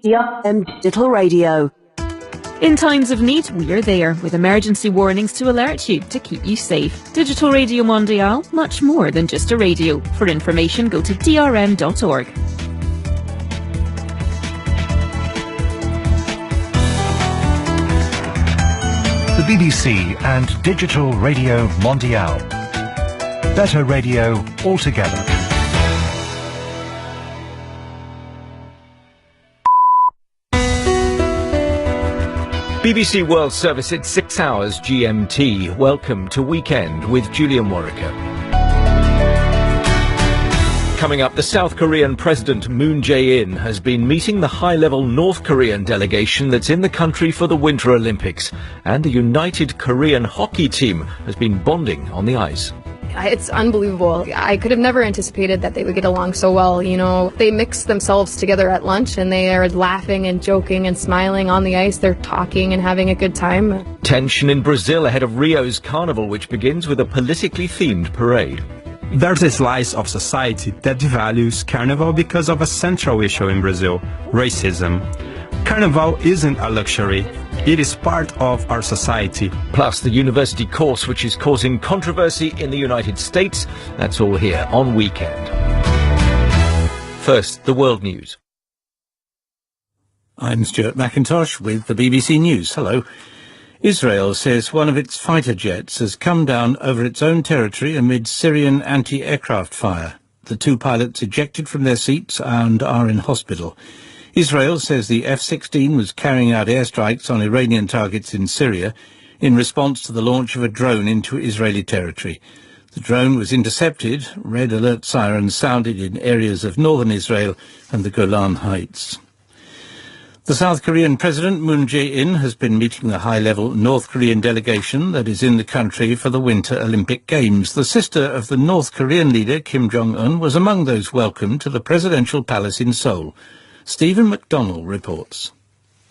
DRM Digital Radio. In times of need, we're there with emergency warnings to alert you to keep you safe. Digital Radio Mondiale, much more than just a radio. For information, go to drm.org. The BBC and Digital Radio Mondiale. Better radio altogether. BBC World Service at 6 hours GMT. Welcome to Weekend with Julian Warwicker. Coming up, the South Korean President Moon Jae-in has been meeting the high-level North Korean delegation that's in the country for the Winter Olympics. And the United Korean hockey team has been bonding on the ice. It's unbelievable. I could have never anticipated that they would get along so well. You know, they mix themselves together at lunch and they are laughing and joking and smiling on the ice. They're talking and having a good time. Tension in Brazil ahead of Rio's Carnival, which begins with a politically themed parade. There's a slice of society that devalues Carnival because of a central issue in Brazil, racism. Carnival isn't a luxury. It is part of our society. Plus the university course which is causing controversy in the United States. That's all here on Weekend. First, the world news. I'm Stuart McIntosh with the BBC News. Hello. Israel says one of its fighter jets has come down over its own territory amid Syrian anti-aircraft fire. The two pilots ejected from their seats and are in hospital. Israel says the F-16 was carrying out airstrikes on Iranian targets in Syria in response to the launch of a drone into Israeli territory. The drone was intercepted. Red alert sirens sounded in areas of northern Israel and the Golan Heights. The South Korean President Moon Jae-in has been meeting the high-level North Korean delegation that is in the country for the Winter Olympic Games. The sister of the North Korean leader, Kim Jong-un, was among those welcomed to the presidential palace in Seoul. Stephen McDonnell reports.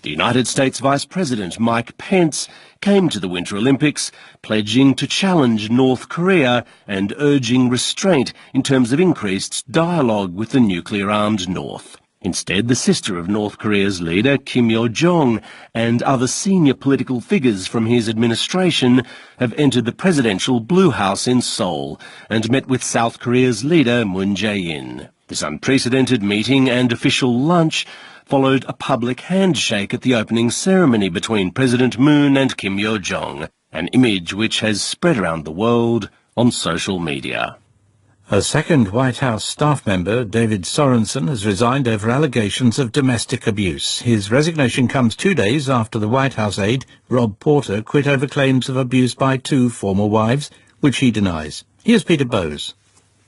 The United States Vice President Mike Pence came to the Winter Olympics pledging to challenge North Korea and urging restraint in terms of increased dialogue with the nuclear-armed North. Instead, the sister of North Korea's leader, Kim Yo-jong, and other senior political figures from his administration have entered the presidential Blue House in Seoul and met with South Korea's leader, Moon Jae-in. This unprecedented meeting and official lunch followed a public handshake at the opening ceremony between President Moon and Kim Yo-jong, an image which has spread around the world on social media. A second White House staff member, David Sorensen, has resigned over allegations of domestic abuse. His resignation comes 2 days after the White House aide, Rob Porter, quit over claims of abuse by two former wives, which he denies. Here's Peter Bowes.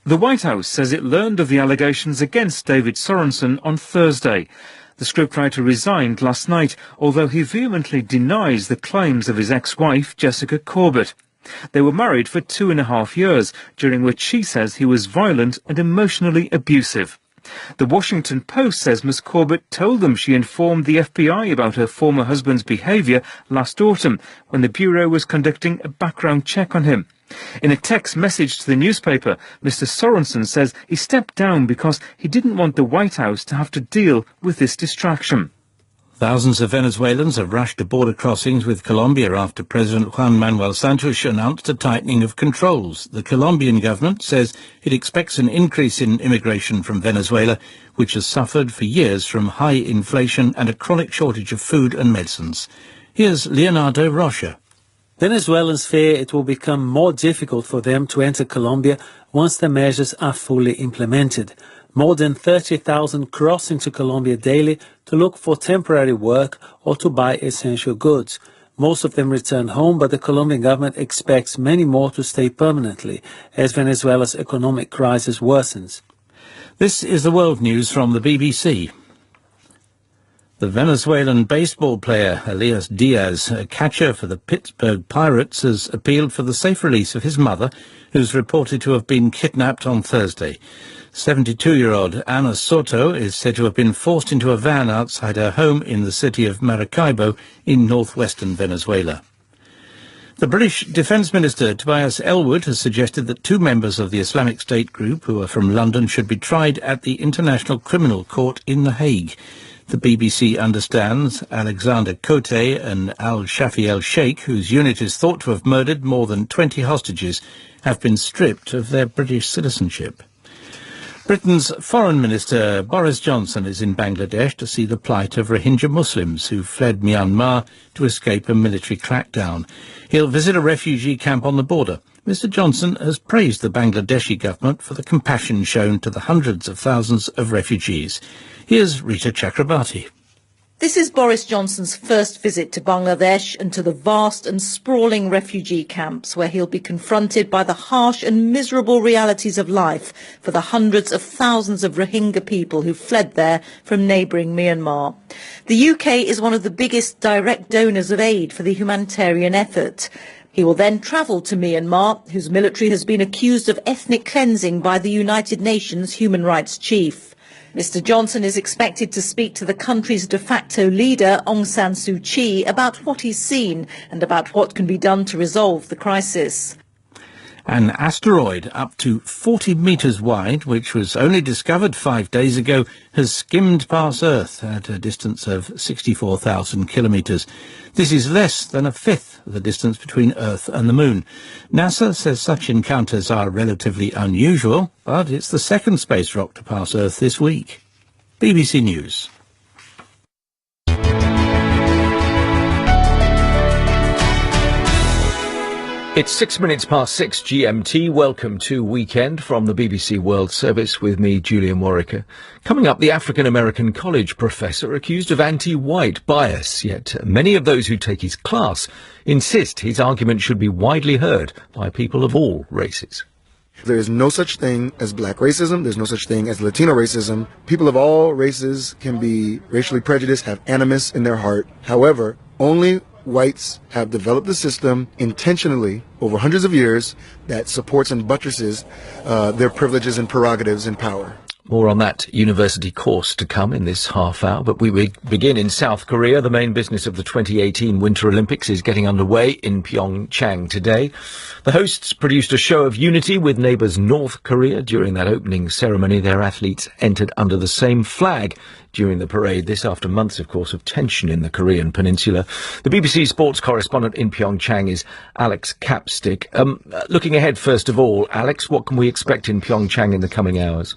The White House says it learned of the allegations against David Sorensen on Thursday. The scriptwriter resigned last night, although he vehemently denies the claims of his ex-wife, Jessica Corbett. They were married for 2.5 years, during which she says he was violent and emotionally abusive. The Washington Post says Ms. Corbett told them she informed the FBI about her former husband's behaviour last autumn, when the Bureau was conducting a background check on him. In a text message to the newspaper, Mr. Sorensen says he stepped down because he didn't want the White House to have to deal with this distraction. Thousands of Venezuelans have rushed to border crossings with Colombia after President Juan Manuel Santos announced a tightening of controls. The Colombian government says it expects an increase in immigration from Venezuela, which has suffered for years from high inflation and a chronic shortage of food and medicines. Here's Leonardo Rocha. Venezuelans fear it will become more difficult for them to enter Colombia once the measures are fully implemented. More than 30,000 cross into Colombia daily to look for temporary work or to buy essential goods. Most of them return home, but the Colombian government expects many more to stay permanently as Venezuela's economic crisis worsens. This is the world news from the BBC. The Venezuelan baseball player Elias Diaz, a catcher for the Pittsburgh Pirates, has appealed for the safe release of his mother, who's reported to have been kidnapped on Thursday. 72-year-old Ana Soto is said to have been forced into a van outside her home in the city of Maracaibo in northwestern Venezuela. The British Defence Minister Tobias Ellwood has suggested that two members of the Islamic State group who are from London should be tried at the International Criminal Court in The Hague. The BBC understands Alexander Cote and Al-Shafi el-Sheikh, whose unit is thought to have murdered more than 20 hostages, have been stripped of their British citizenship. Britain's Foreign Minister Boris Johnson is in Bangladesh to see the plight of Rohingya Muslims who fled Myanmar to escape a military crackdown. He'll visit a refugee camp on the border. Mr Johnson has praised the Bangladeshi government for the compassion shown to the hundreds of thousands of refugees. Here's Rita Chakrabarti. This is Boris Johnson's first visit to Bangladesh and to the vast and sprawling refugee camps where he'll be confronted by the harsh and miserable realities of life for the hundreds of thousands of Rohingya people who fled there from neighbouring Myanmar. The UK is one of the biggest direct donors of aid for the humanitarian effort. He will then travel to Myanmar, whose military has been accused of ethnic cleansing by the United Nations human rights chief. Mr Johnson is expected to speak to the country's de facto leader, Aung San Suu Kyi, about what he's seen and about what can be done to resolve the crisis. An asteroid up to 40 metres wide, which was only discovered 5 days ago, has skimmed past Earth at a distance of 64,000 kilometres. This is less than a fifth of the distance between Earth and the Moon. NASA says such encounters are relatively unusual, but it's the second space rock to pass Earth this week. BBC News. It's 6 minutes past 6 GMT. Welcome to Weekend from the BBC World Service with me, Julian Warwicker. Coming up, the African-American college professor accused of anti-white bias, yet many of those who take his class insist his argument should be widely heard by people of all races. There is no such thing as black racism. There's no such thing as Latino racism. People of all races can be racially prejudiced, have animus in their heart. However, only whites have developed a system intentionally over hundreds of years that supports and buttresses their privileges and prerogatives and power. More on that university course to come in this half hour, but we begin in South Korea. The main business of the 2018 Winter Olympics is getting underway in Pyeongchang today. The hosts produced a show of unity with neighbours North Korea. During that opening ceremony, their athletes entered under the same flag during the parade. This after months, of course, of tension in the Korean peninsula. The BBC sports correspondent in Pyeongchang is Alex Capstick. Looking ahead, first of all, Alex, what can we expect in Pyeongchang in the coming hours?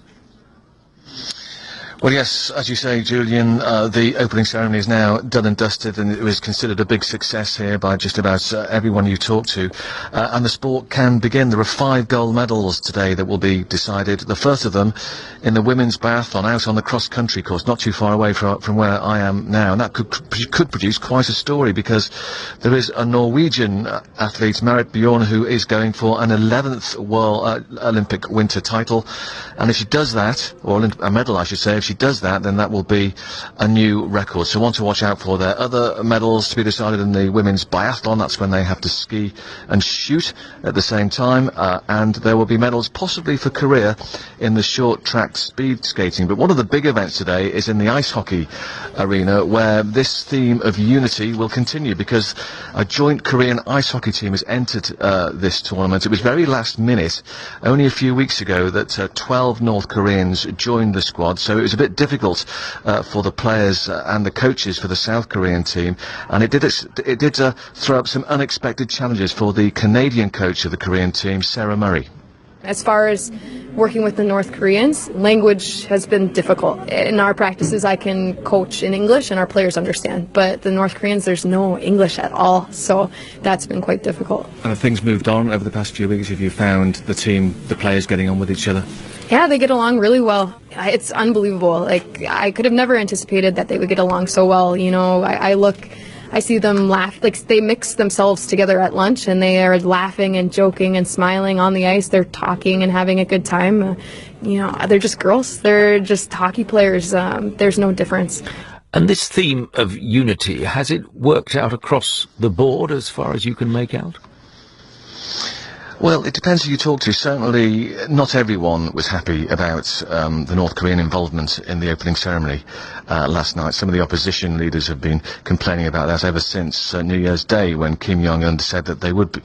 Well, yes, as you say, Julian, the opening ceremony is now done and dusted, and it was considered a big success here by just about everyone you talk to. And the sport can begin. There are 5 gold medals today that will be decided. The first of them in the women's biathlon out on the cross-country course, not too far away from where I am now. And that could produce quite a story, because there is a Norwegian athlete, Marit Bjorn, who is going for an 11th World Olympic winter title. And if she does that, or a medal, I should say, if she does that, then that will be a new record. So one to watch out for there. Other medals to be decided in the women's biathlon. That's when they have to ski and shoot at the same time. And there will be medals possibly for Korea in the short track speed skating. But one of the big events today is in the ice hockey arena, where this theme of unity will continue, because a joint Korean ice hockey team has entered this tournament. It was very last minute, only a few weeks ago, that 12 North Koreans joined the squad. So it was a bit difficult for the players and the coaches for the South Korean team, and it did throw up some unexpected challenges for the Canadian coach of the Korean team, Sarah Murray. As far as working with the North Koreans, language has been difficult. In our practices, I can coach in English and our players understand, but the North Koreans, there's no English at all, so that's been quite difficult. And have things moved on over the past few weeks? Have you found the team, the players getting on with each other? Yeah, they get along really well. It's unbelievable. Like, I could have never anticipated that they would get along so well. You know, I see them laugh. Like, they mix themselves together at lunch, and they are laughing and joking and smiling on the ice. They're talking and having a good time. You know, they're just girls. They're just hockey players. There's no difference. And this theme of unity, has it worked out across the board as far as you can make out? Well, it depends who you talk to. Certainly not everyone was happy about the North Korean involvement in the opening ceremony last night. Some of the opposition leaders have been complaining about that ever since New Year's Day, when Kim Jong-un said that they would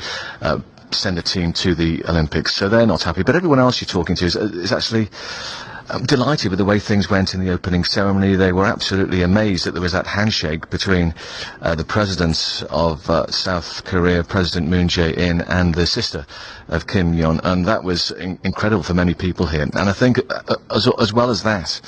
send a team to the Olympics. So they're not happy. But everyone else you're talking to is actually delighted with the way things went in the opening ceremony. They were absolutely amazed that there was that handshake between the president of South Korea, President Moon Jae-in, and the sister of Kim Jong, and that was incredible for many people here. And I think, as well as that,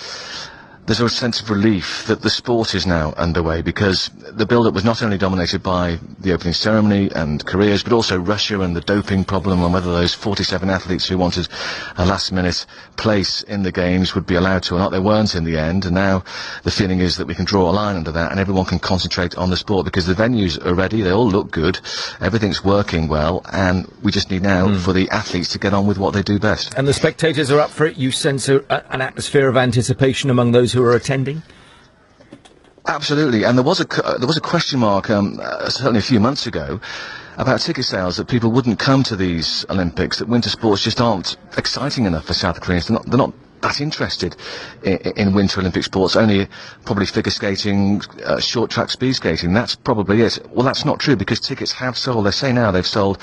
there's a sense of relief that the sport is now underway, because the build-up was not only dominated by the opening ceremony and careers, but also Russia and the doping problem, and whether those 47 athletes who wanted a last-minute place in the games would be allowed to or not. They weren't in the end, and now the feeling is that we can draw a line under that and everyone can concentrate on the sport, because the venues are ready, they all look good, everything's working well, and we just need now for the athletes to get on with what they do best. And the spectators are up for it. You sense an atmosphere of anticipation among those who are attending? Absolutely, and there was a question mark certainly a few months ago about ticket sales, that people wouldn't come to these Olympics, that winter sports just aren't exciting enough for South Koreans. They're not that interested in Winter Olympic sports, only probably figure skating, short track speed skating. That's probably it. Well, that's not true, because tickets have sold. They say now they've sold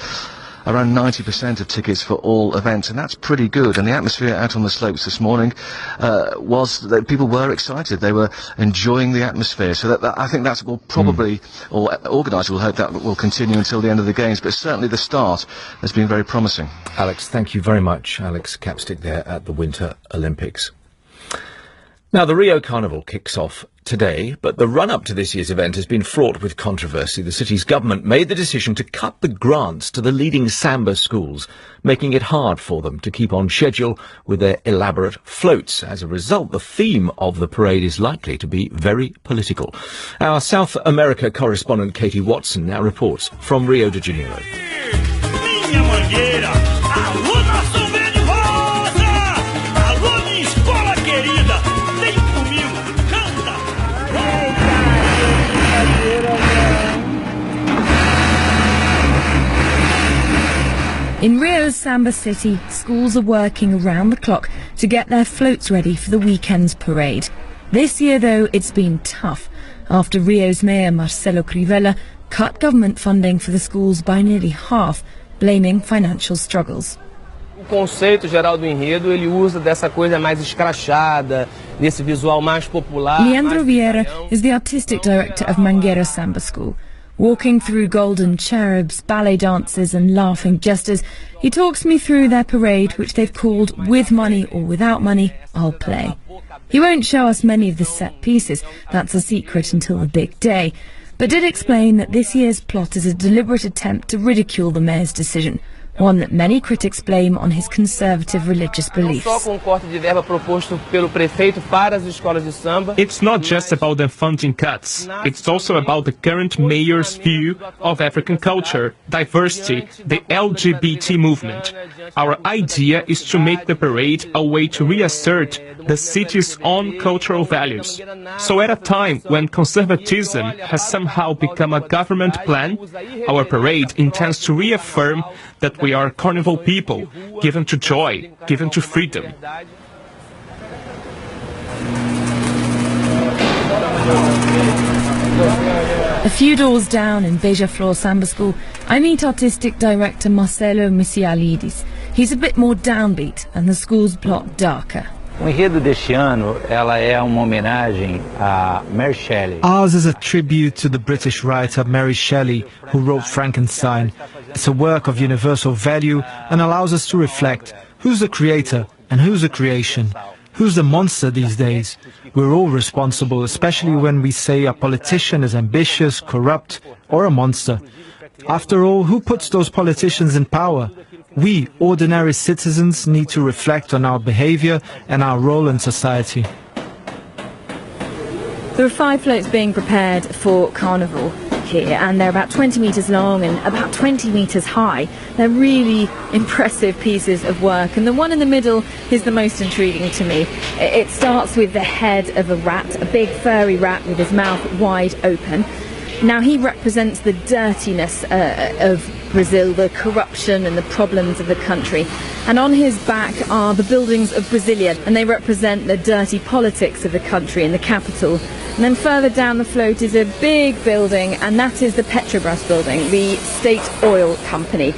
around 90% of tickets for all events, and that's pretty good. And the atmosphere out on the slopes this morning was that people were excited. They were enjoying the atmosphere. So that I think that will probably, or organisers will hope that will continue until the end of the Games. But certainly the start has been very promising. Alex, thank you very much. Alex Capstick there at the Winter Olympics. Now, the Rio Carnival kicks off today, but the run-up to this year's event has been fraught with controversy. The city's government made the decision to cut the grants to the leading samba schools, making it hard for them to keep on schedule with their elaborate floats. As a result, the theme of the parade is likely to be very political. Our South America correspondent Katie Watson now reports from Rio de Janeiro. In Rio's Samba City, schools are working around the clock to get their floats ready for the weekend's parade. This year, though, it's been tough, after Rio's mayor Marcelo Crivella cut government funding for the schools by nearly half, blaming financial struggles. O conceito geral do enredo, ele usa dessa coisa mais escrachada, desse visual mais popular. Leandro Vieira is the artistic director of Mangueira Samba School. Walking through golden cherubs, ballet dancers and laughing jesters, he talks me through their parade, which they've called With Money or Without Money, I'll Play. He won't show us many of the set pieces, that's a secret until the big day, but did explain that this year's plot is a deliberate attempt to ridicule the mayor's decision, one that many critics blame on his conservative religious beliefs. It's not just about the funding cuts. It's also about the current mayor's view of African culture, diversity, the LGBT movement. Our idea is to make the parade a way to reassert the city's own cultural values. So at a time when conservatism has somehow become a government plan, our parade intends to reaffirm that we are carnival people, given to joy, given to freedom. A few doors down in Beija-Flor Samba School, I meet artistic director Marcelo Misialidis. He's a bit more downbeat and the school's plot darker. O enredo deste ano, ela é uma homenagem a Mary Shelley. Ours is a tribute to the British writer Mary Shelley, who wrote Frankenstein. It's a work of universal value and allows us to reflect who's the creator and who's the creation. Who's the monster these days? We're all responsible, especially when we say a politician is ambitious, corrupt, or a monster. After all, who puts those politicians in power? We, ordinary citizens, need to reflect on our behavior and our role in society. There are 5 floats being prepared for Carnival here, and they're about 20 metres long and about 20 metres high. They're really impressive pieces of work, and the one in the middle is the most intriguing to me. It starts with the head of a rat, a big furry rat with his mouth wide open. Now, he represents the dirtiness of Brazil, the corruption and the problems of the country. And on his back are the buildings of Brasilia, and they represent the dirty politics of the country and the capital. And then further down the float is a big building, and that is the Petrobras building, the state oil company.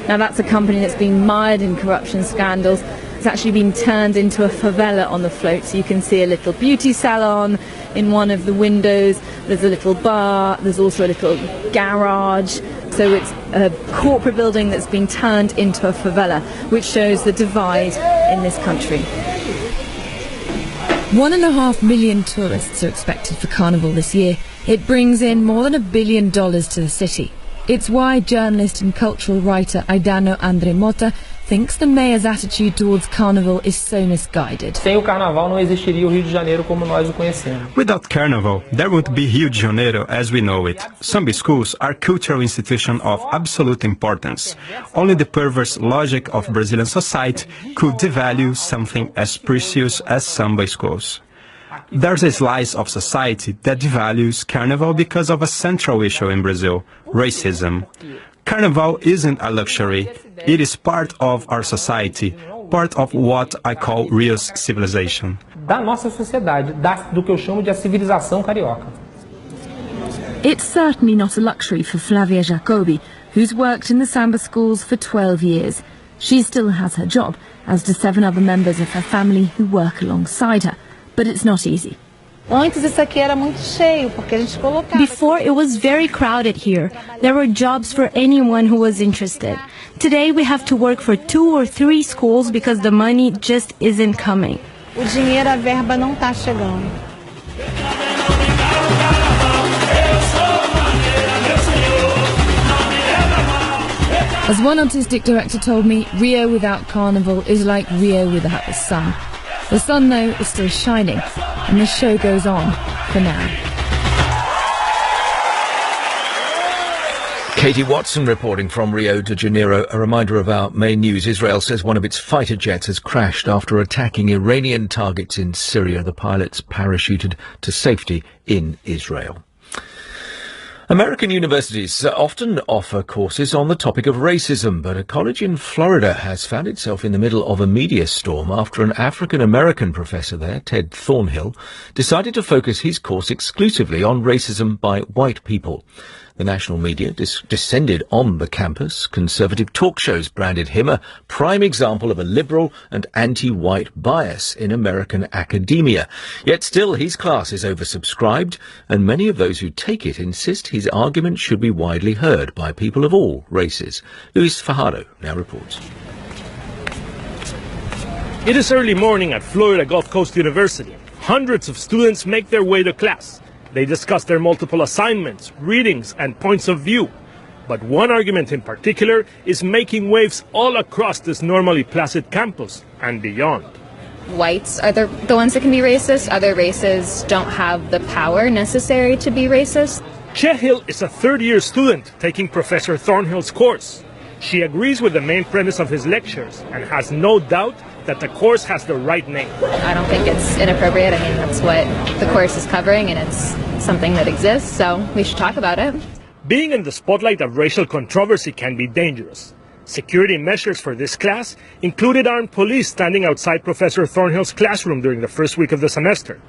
Now, that's a company that's been mired in corruption scandals, It's actually been turned into a favela on the float, so you can see a little beauty salon in one of the windows, there's a little bar, there's also a little garage. So it's a corporate building that's been turned into a favela, which shows the divide in this country. 1.5 million tourists are expected for Carnival this year. It brings in more than $1 billion to the city. It's why journalist and cultural writer Aidano Andremota thinks the mayor's attitude towards Carnival is so misguided. Sem o Carnaval não existiria o Rio de Janeiro como nós o conhecemos. Without Carnival, there would be Rio de Janeiro as we know it. Some schools are cultural institutions of absolute importance. Only the perverse logic of Brazilian society could devalue something as precious as samba schools. There's a slice of society that devalues Carnival because of a central issue in Brazil, racism. Carnival isn't a luxury, it is part of our society, part of what I call Rio's civilization. Da nossa sociedade, do que eu chamo de a civilização carioca. It's certainly not a luxury for Flavia Jacobi, who's worked in the samba schools for 12 years. She still has her job, as do 7 other members of her family who work alongside her. But it's not easy. Before, it was very crowded here. There were jobs for anyone who was interested. Today, we have to work for 2 or 3 schools because the money just isn't coming. O dinheiro, a verba não tá chegando. As one artistic director told me, Rio without Carnival is like Rio without the sun. The sun, though, is still shining, and the show goes on for now. Katie Watson reporting from Rio de Janeiro. A reminder of our main news. Israel says one of its fighter jets has crashed after attacking Iranian targets in Syria. The pilots parachuted to safety in Israel. American universities often offer courses on the topic of racism, but a college in Florida has found itself in the middle of a media storm after an African-American professor there, Ted Thornhill, decided to focus his course exclusively on racism by white people. The national media descended on the campus. Conservative talk shows branded him a prime example of a liberal and anti-white bias in American academia. Yet still, his class is oversubscribed, and many of those who take it insist his argument should be widely heard by people of all races. Luis Fajardo now reports. It is early morning at Florida Gulf Coast University. Hundreds of students make their way to class. They discuss their multiple assignments, readings, and points of view. But one argument in particular is making waves all across this normally placid campus and beyond. Whites are the ones that can be racist. Other races don't have the power necessary to be racist. Che Hill is a third-year student taking Professor Thornhill's course. She agrees with the main premise of his lectures and has no doubt that the course has the right name. I don't think it's inappropriate. I mean, that's what the course is covering, and it's something that exists, so we should talk about it. Being in the spotlight of racial controversy can be dangerous. Security measures for this class included armed police standing outside Professor Thornhill's classroom during the first week of the semester.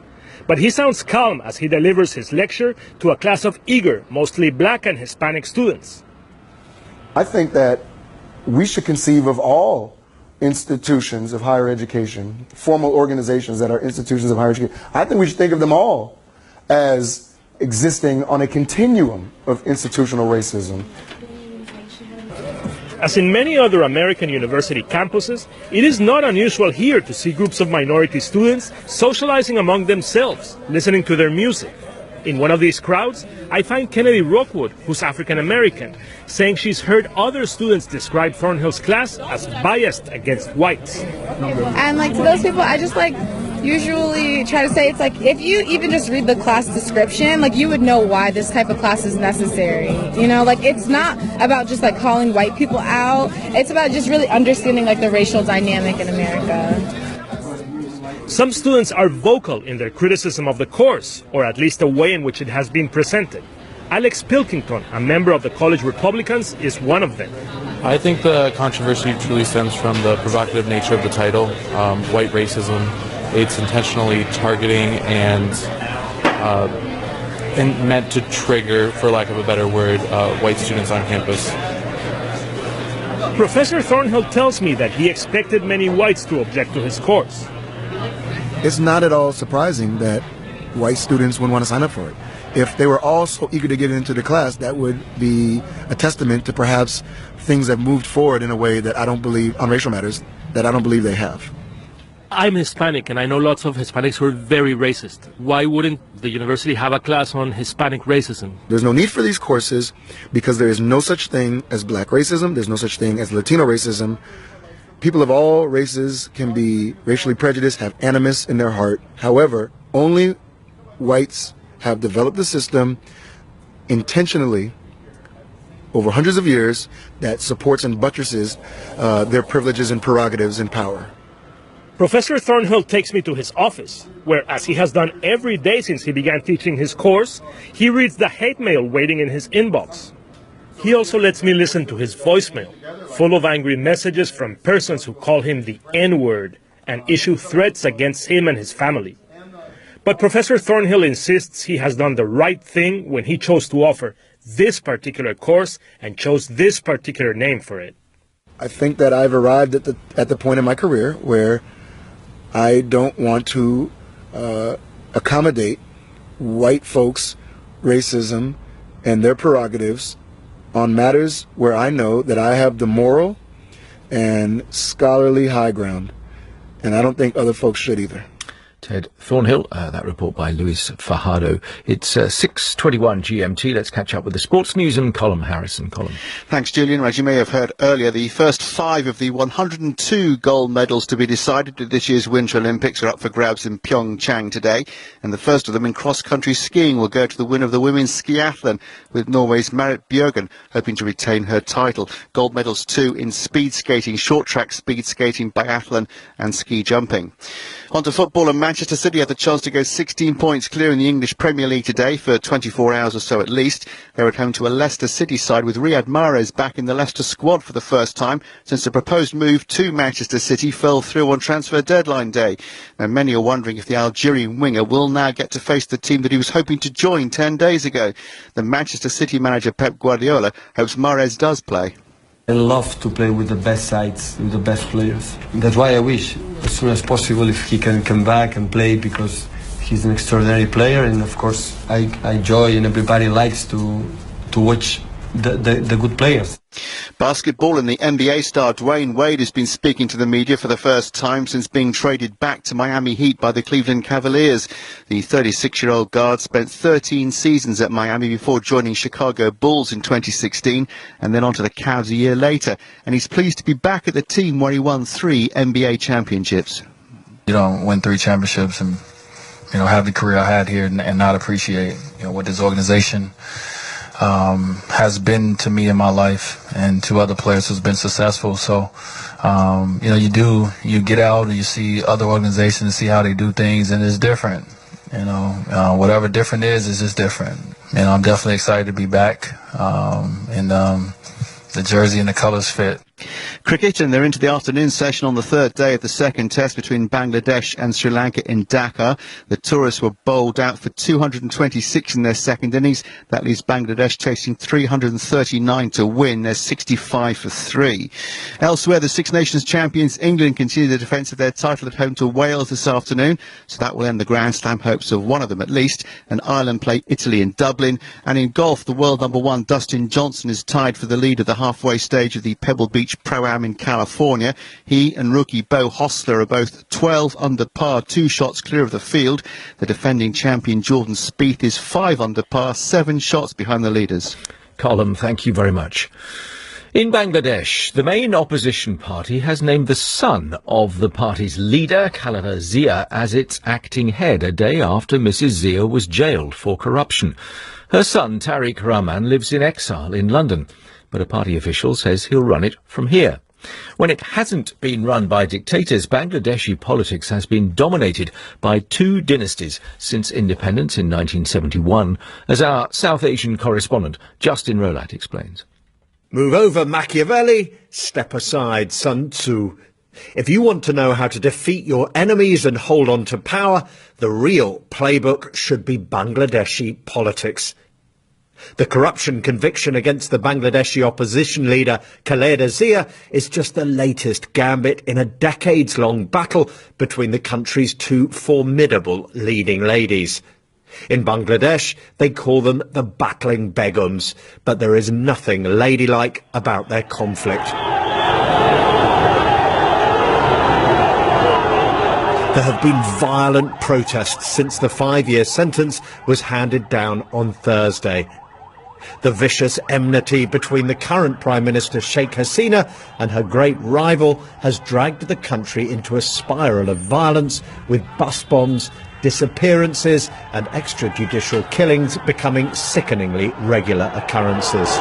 But he sounds calm as he delivers his lecture to a class of eager, mostly black and Hispanic students. I think that we should conceive of all institutions of higher education, formal organizations that are institutions of higher education. I think we should think of them all as existing on a continuum of institutional racism. As in many other American university campuses, it is not unusual here to see groups of minority students socializing among themselves, listening to their music. In one of these crowds, I find Kennedy Rockwood, who's African American, saying she's heard other students describe Thornhill's class as biased against whites. And like to those people, I just like usually try to say it's like if you even just read the class description, like you would know why this type of class is necessary. You know, like it's not about just like calling white people out. It's about just really understanding like the racial dynamic in America. Some students are vocal in their criticism of the course, or at least the way in which it has been presented. Alex Pilkington, a member of the college Republicans, is one of them. I think the controversy truly stems from the provocative nature of the title, white racism. It's intentionally targeting and meant to trigger, for lack of a better word, white students on campus. Professor Thornhill tells me that he expected many whites to object to his course. It's not at all surprising that white students wouldn't want to sign up for it. If they were all so eager to get into the class, that would be a testament to perhaps things have moved forward in a way that I don't believe, on racial matters, that I don't believe they have. I'm Hispanic, and I know lots of Hispanics who are very racist. Why wouldn't the university have a class on Hispanic racism? There's no need for these courses because there is no such thing as black racism. There's no such thing as Latino racism. People of all races can be racially prejudiced, have animus in their heart. However, only whites have developed a system intentionally over hundreds of years that supports and buttresses their privileges and prerogatives and power. Professor Thornhill takes me to his office, where, as he has done every day since he began teaching his course, he reads the hate mail waiting in his inbox. He also lets me listen to his voicemail, full of angry messages from persons who call him the N-word and issue threats against him and his family. But Professor Thornhill insists he has done the right thing when he chose to offer this particular course and chose this particular name for it. I think that I've arrived at the point in my career where I don't want to accommodate white folks' racism and their prerogatives on matters where I know that I have the moral and scholarly high ground. And I don't think other folks should either. Ted Thornhill, that report by Luis Fajardo. It's 6:21 GMT. Let's catch up with the sports news and Colin Harrison. Colin. Thanks, Julian. As you may have heard earlier, the first 5 of the 102 gold medals to be decided at this year's Winter Olympics are up for grabs in Pyeongchang today. And the first of them in cross-country skiing will go to the winner of the women's skiathlon, with Norway's Marit Bjørgen hoping to retain her title. Gold medals too in speed skating, short-track speed skating, biathlon and ski jumping. On to football, and Manchester City had the chance to go 16 points clear in the English Premier League today for 24 hours or so at least. They're at home to a Leicester City side with Riyad Mahrez back in the Leicester squad for the first time since the proposed move to Manchester City fell through on transfer deadline day. Now, many are wondering if the Algerian winger will now get to face the team that he was hoping to join 10 days ago. The Manchester City manager Pep Guardiola hopes Mahrez does play. I love to play with the best sides, with the best players. That's why I wish, as soon as possible, if he can come back and play, because he's an extraordinary player, and of course I enjoy, and everybody likes to watch the good players. Basketball, and the NBA star Dwayne Wade has been speaking to the media for the first time since being traded back to Miami Heat by the Cleveland Cavaliers. The 36-year-old guard spent 13 seasons at Miami before joining Chicago Bulls in 2016 and then on to the Cavs a year later. And he's pleased to be back at the team where he won 3 NBA championships. You don't win 3 championships and, have the career I had here and not appreciate, what this organization has been to me in my life and to other players who's been successful. So, you get out and you see other organizations and see how they do things, and it's different. Whatever different is just different. I'm definitely excited to be back, and the jersey and the colors fit. Cricket, and they're into the afternoon session on the 3rd day of the second test between Bangladesh and Sri Lanka in Dhaka. The tourists were bowled out for 226 in their second innings. That leaves Bangladesh chasing 339 to win. They're 65 for 3. Elsewhere, the Six Nations champions England continue the defence of their title at home to Wales this afternoon, so that will end the Grand Slam hopes of one of them at least. And Ireland play Italy in Dublin. And in golf, the world number 1 Dustin Johnson is tied for the lead at the halfway stage of the Pebble Beach Pro-Am in California. He and rookie Beau Hossler are both 12 under par, 2 shots clear of the field. The defending champion Jordan Spieth is 5 under par, 7 shots behind the leaders. Colin, thank you very much. In Bangladesh, the main opposition party has named the son of the party's leader, Khaleda Zia, as its acting head a day after Mrs. Zia was jailed for corruption. Her son, Tariq Rahman, lives in exile in London, but a party official says he'll run it from here. When it hasn't been run by dictators, Bangladeshi politics has been dominated by 2 dynasties since independence in 1971, as our South Asian correspondent Justin Rolat explains. Move over Machiavelli, step aside Sun Tzu. If you want to know how to defeat your enemies and hold on to power, the real playbook should be Bangladeshi politics. The corruption conviction against the Bangladeshi opposition leader Khaleda Zia is just the latest gambit in a decades-long battle between the country's two formidable leading ladies. In Bangladesh, they call them the battling begums, but there is nothing ladylike about their conflict. There have been violent protests since the 5-year sentence was handed down on Thursday. The vicious enmity between the current Prime Minister Sheikh Hasina and her great rival has dragged the country into a spiral of violence, with bus bombs, disappearances and extrajudicial killings becoming sickeningly regular occurrences.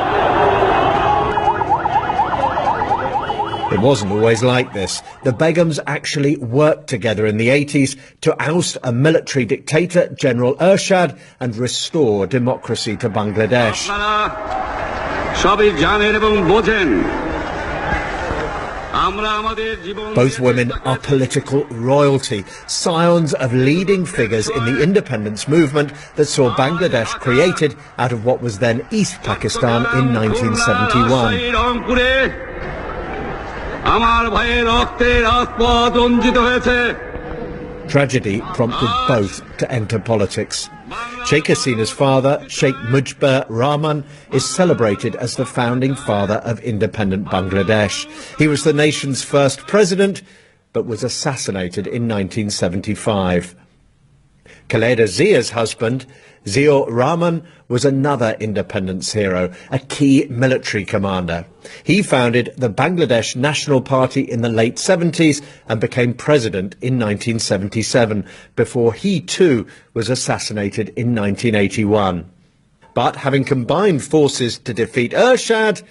It wasn't always like this. The Begums actually worked together in the 80s to oust a military dictator, General Ershad, and restore democracy to Bangladesh. Both women are political royalty, scions of leading figures in the independence movement that saw Bangladesh created out of what was then East Pakistan in 1971. Tragedy prompted both to enter politics. Sheikh Hasina's father, Sheikh Mujibur Rahman, is celebrated as the founding father of independent Bangladesh. He was the nation's first president, but was assassinated in 1975. Khaleda Zia's husband, Ziaur Rahman, was another independence hero, a key military commander. He founded the Bangladesh National Party in the late 70s and became president in 1977, before he too was assassinated in 1981. But having combined forces to defeat Ershad,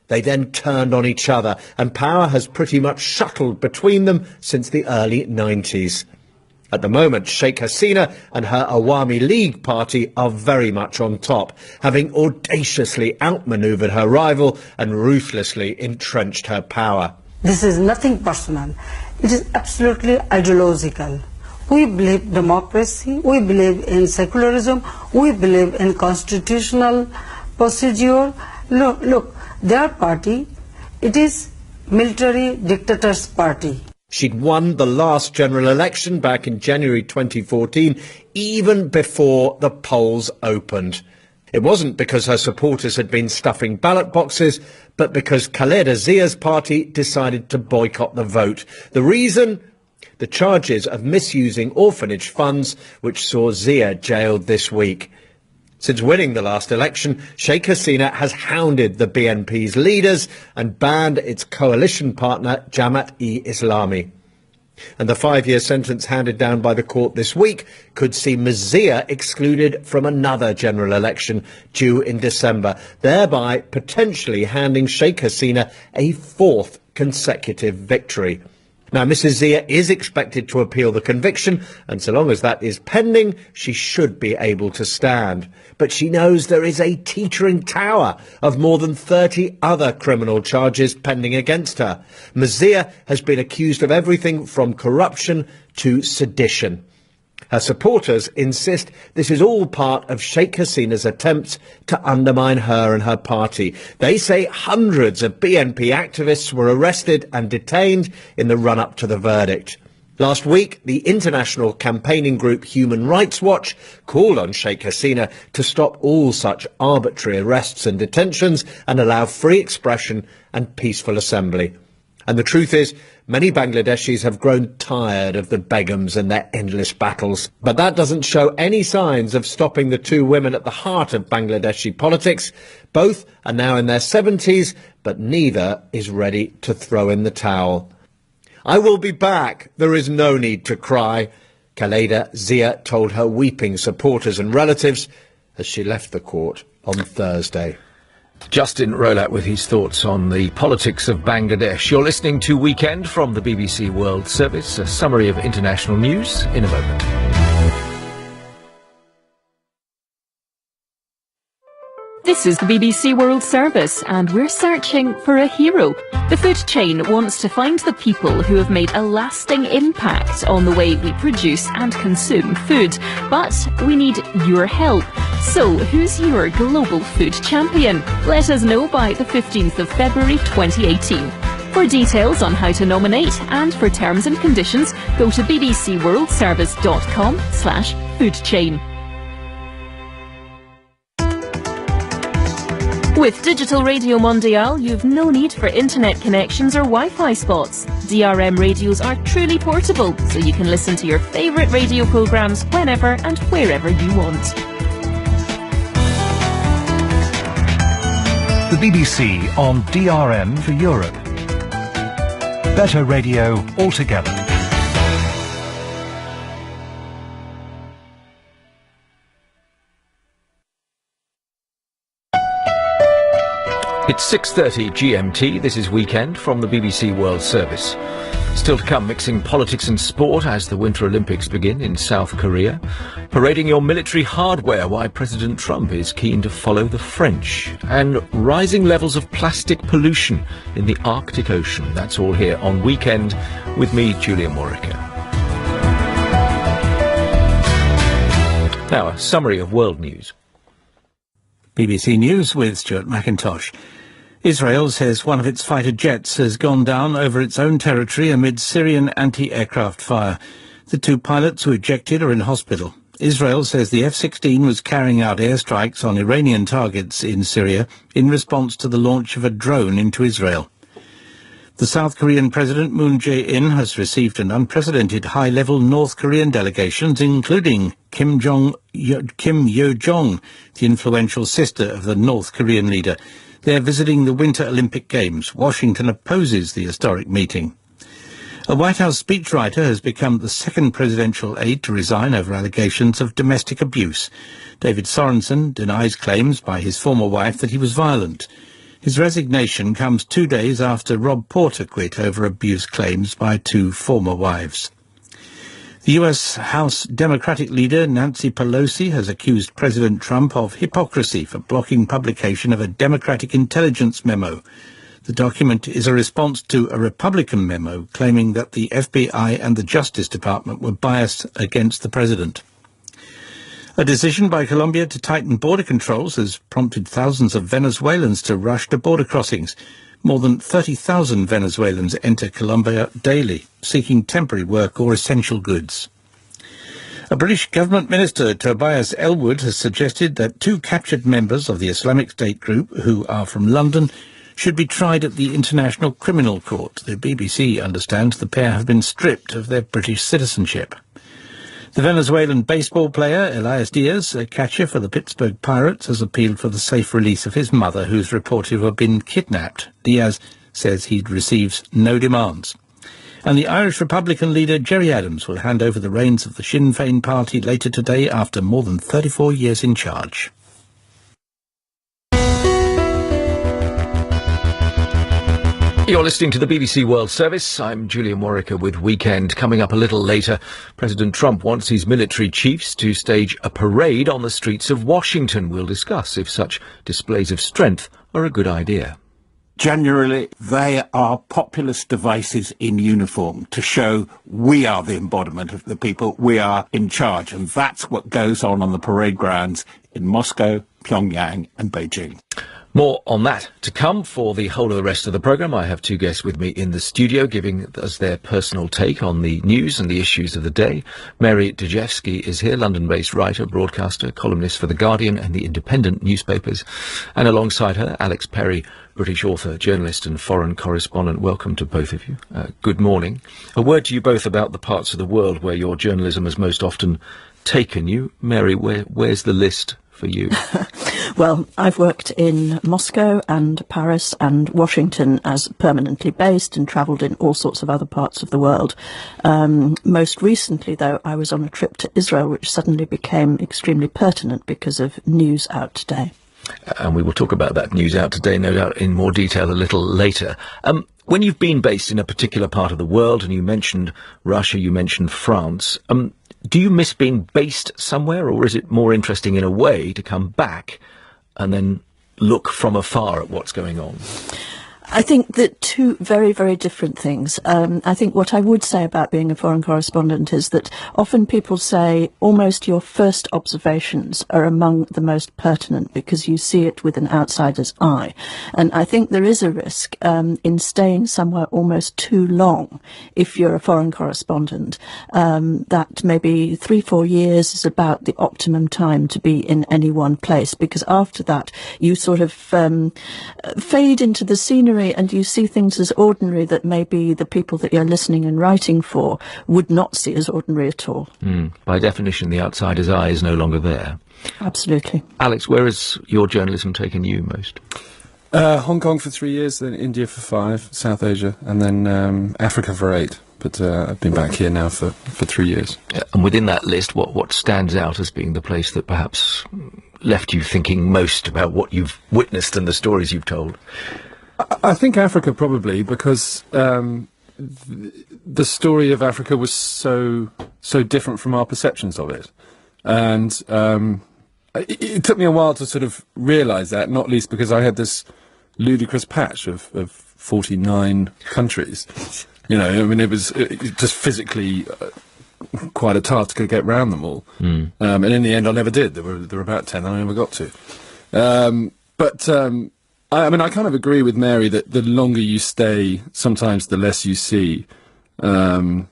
they then turned on each other, and power has pretty much shuttled between them since the early 90s. At the moment, Sheikh Hasina and her Awami League party are very much on top, having audaciously outmanoeuvred her rival and ruthlessly entrenched her power. This is nothing personal. It is absolutely ideological. We believe democracy, we believe in secularism, we believe in constitutional procedure. Look, their party, it is military dictator's party. She'd won the last general election back in January 2014, even before the polls opened. It wasn't because her supporters had been stuffing ballot boxes, but because Khaleda Zia's party decided to boycott the vote. The reason? The charges of misusing orphanage funds, which saw Zia jailed this week. Since winning the last election, Sheikh Hasina has hounded the BNP's leaders and banned its coalition partner, Jamaat-e-Islami. And the 5-year sentence handed down by the court this week could see Ms. Zia excluded from another general election due in December, thereby potentially handing Sheikh Hasina a 4th consecutive victory. Now, Mrs. Zia is expected to appeal the conviction, and so long as that is pending, she should be able to stand. But she knows there is a teetering tower of more than 30 other criminal charges pending against her. Ms. Zia has been accused of everything from corruption to sedition. Her supporters insist this is all part of Sheikh Hasina's attempts to undermine her and her party. They say hundreds of BNP activists were arrested and detained in the run-up to the verdict. Last week, the international campaigning group Human Rights Watch called on Sheikh Hasina to stop all such arbitrary arrests and detentions and allow free expression and peaceful assembly. And the truth is, many Bangladeshis have grown tired of the Begums and their endless battles. But that doesn't show any signs of stopping the two women at the heart of Bangladeshi politics. Both are now in their 70s, but neither is ready to throw in the towel. I will be back. There is no need to cry, Khaleda Zia told her weeping supporters and relatives as she left the court on Thursday. Justin Rolat with his thoughts on the politics of Bangladesh. You're listening to Weekend from the BBC World Service, a summary of international news in a moment. This is the BBC World Service, and we're searching for a hero. The food chain wants to find the people who have made a lasting impact on the way we produce and consume food. But we need your help. So, who's your global food champion? Let us know by the 15th of February 2018. For details on how to nominate and for terms and conditions, go to bbcworldservice.com/foodchain. With Digital Radio Mondial, you've no need for internet connections or Wi-Fi spots. DRM radios are truly portable, so you can listen to your favourite radio programmes whenever and wherever you want. The BBC on DRM for Europe. Better radio altogether. It's 6:30 GMT. This is Weekend from the BBC World Service. Still to come, mixing politics and sport as the Winter Olympics begin in South Korea. Parading your military hardware, why President Trump is keen to follow the French. And rising levels of plastic pollution in the Arctic Ocean. That's all here on Weekend with me, Julian Morica. Now, a summary of world news. BBC News with Stuart McIntosh. Israel says one of its fighter jets has gone down over its own territory amid Syrian anti-aircraft fire. The two pilots who ejected are in hospital. Israel says the F-16 was carrying out airstrikes on Iranian targets in Syria in response to the launch of a drone into Israel. The South Korean President Moon Jae-in has received an unprecedented high-level North Korean delegations, including Kim Yo-jong, the influential sister of the North Korean leader. They're visiting the Winter Olympic Games. Washington opposes the historic meeting. A White House speechwriter has become the second presidential aide to resign over allegations of domestic abuse. David Sorensen denies claims by his former wife that he was violent. His resignation comes 2 days after Rob Porter quit over abuse claims by two former wives. The U.S. House Democratic leader Nancy Pelosi has accused President Trump of hypocrisy for blocking publication of a Democratic intelligence memo. The document is a response to a Republican memo claiming that the FBI and the Justice Department were biased against the president. A decision by Colombia to tighten border controls has prompted thousands of Venezuelans to rush to border crossings. More than 30,000 Venezuelans enter Colombia daily, seeking temporary work or essential goods. A British government minister, Tobias Ellwood, has suggested that two captured members of the Islamic State group, who are from London, should be tried at the International Criminal Court. The BBC understands the pair have been stripped of their British citizenship. The Venezuelan baseball player Elias Diaz, a catcher for the Pittsburgh Pirates, has appealed for the safe release of his mother, who's reported to have been kidnapped. Diaz says he receives no demands. And the Irish Republican leader Gerry Adams will hand over the reins of the Sinn Féin party later today after more than 34 years in charge. You're listening to the BBC World Service. I'm Julian Morica with Weekend. Coming up a little later, President Trump wants his military chiefs to stage a parade on the streets of Washington. We'll discuss if such displays of strength are a good idea. Generally, they are populist devices in uniform to show we are the embodiment of the people, we are in charge. And that's what goes on the parade grounds in Moscow, Pyongyang and Beijing. More on that to come. For the whole of the rest of the programme, I have two guests with me in the studio giving us their personal take on the news and the issues of the day. Mary Dejevsky is here, London-based writer, broadcaster, columnist for The Guardian and the Independent newspapers. And alongside her, Alex Perry, British author, journalist and foreign correspondent. Welcome to both of you. Good morning. A word to you both about the parts of the world where your journalism has most often taken you. Mary, where's the list for you? Well, I've worked in Moscow and Paris and Washington as permanently based and travelled in all sorts of other parts of the world. Most recently, though, I was on a trip to Israel, which suddenly became extremely pertinent because of news out today. And we will talk about that news out today, no doubt, in more detail a little later. When you've been based in a particular part of the world, and you mentioned Russia, you mentioned France, do you miss being based somewhere, or is it more interesting in a way to come back and then look from afar at what's going on? I think that two very, very different things. I think what I would say about being a foreign correspondent is that often people say almost your first observations are among the most pertinent because you see it with an outsider's eye. And I think there is a risk in staying somewhere almost too long if you're a foreign correspondent, that maybe 3-4 years is about the optimum time to be in any one place, because after that you sort of fade into the scenery and you see things as ordinary that maybe the people that you're listening and writing for would not see as ordinary at all. By definition, the outsider's eye is no longer there. Absolutely. Alex, where has your journalism taken you most? Hong Kong for 3 years, then India for 5, South Asia, and then Africa for 8. But I've been back here now for 3 years. And within that list, what stands out as being the place that perhaps left you thinking most about what you've witnessed and the stories you've told? I think Africa probably, because the story of Africa was so different from our perceptions of it. And it took me a while to sort of realise that, not least because I had this ludicrous patch of 49 countries. You know, I mean, it was just physically quite a task to get round them all. And in the end, I never did. There were about 10 I never got to. I mean, I kind of agree with Mary that the longer you stay, sometimes the less you see. But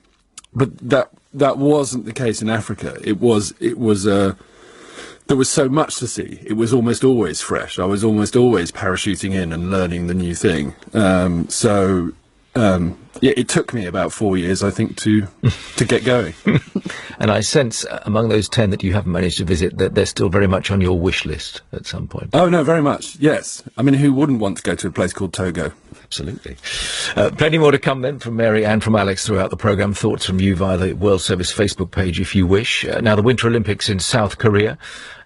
that wasn't the case in Africa. There was so much to see. It was almost always fresh. I was almost always parachuting in and learning the new thing. Yeah, it took me about 4 years, I think, to get going. And I sense among those 10 that you haven't managed to visit that they're still very much on your wish list at some point. Oh, no, very much, yes. I mean, who wouldn't want to go to a place called Togo? Absolutely. Plenty more to come then from Mary and from Alex throughout the programme. Thoughts from you via the World Service Facebook page if you wish. Now, the Winter Olympics in South Korea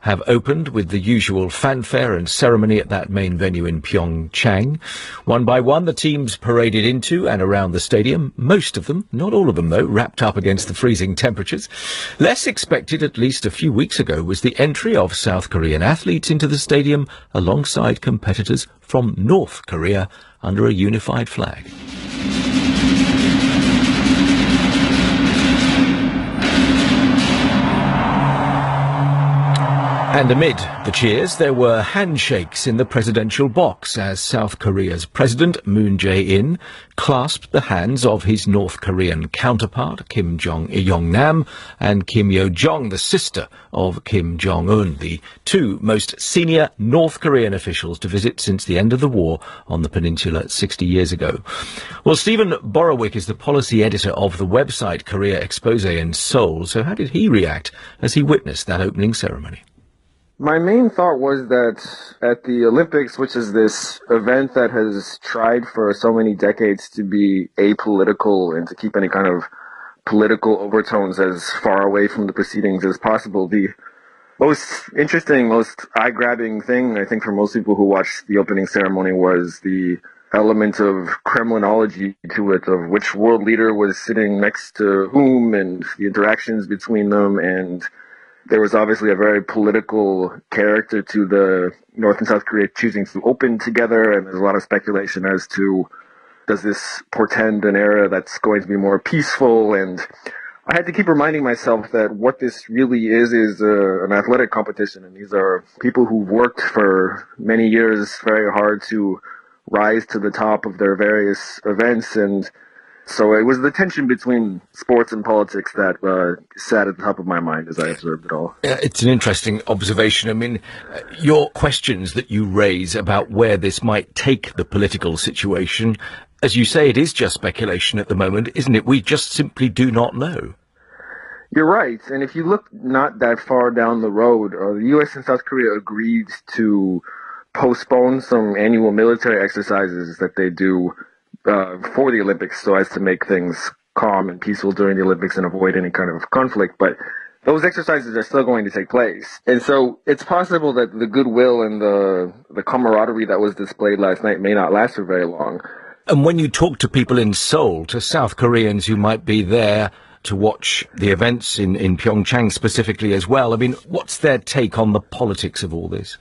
have opened with the usual fanfare and ceremony at that main venue in Pyeongchang. One by one, the teams paraded into and around the stadium, most of them, not all of them though, wrapped up against the freezing temperatures. Less expected, at least a few weeks ago, was the entry of South Korean athletes into the stadium alongside competitors from North Korea under a unified flag. And amid the cheers, there were handshakes in the presidential box as South Korea's President Moon Jae-in clasped the hands of his North Korean counterpart, Kim Jong-nam, and Kim Yo-jong, the sister of Kim Jong-un, the two most senior North Korean officials to visit since the end of the war on the peninsula 60 years ago. Well, Stephen Borowick is the policy editor of the website Korea Expose in Seoul, so how did he react as he witnessed that opening ceremony? My main thought was that at the Olympics, which is this event that has tried for so many decades to be apolitical and to keep any kind of political overtones as far away from the proceedings as possible, the most interesting, most eye-grabbing thing, I think, for most people who watched the opening ceremony was the element of Kremlinology to it, of which world leader was sitting next to whom and the interactions between them. And there was obviously a very political character to the North and South Korea choosing to open together, and there's a lot of speculation as to, does this portend an era that's going to be more peaceful? And I had to keep reminding myself that what this really is an athletic competition, and these are people who worked for many years very hard to rise to the top of their various events. And so it was the tension between sports and politics that sat at the top of my mind as I observed it all. It's an interesting observation. I mean, your questions that you raise about where this might take the political situation, as you say, it is just speculation at the moment, isn't it? We just simply do not know. You're right. And if you look not that far down the road, the U.S. and South Korea agreed to postpone some annual military exercises that they do for the Olympics so as to make things calm and peaceful during the Olympics and avoid any kind of conflict. But those exercises are still going to take place. And so it's possible that the goodwill and the camaraderie that was displayed last night may not last for very long. And when you talk to people in Seoul, to South Koreans who might be there to watch the events in Pyeongchang specifically as well, I mean, what's their take on the politics of all this?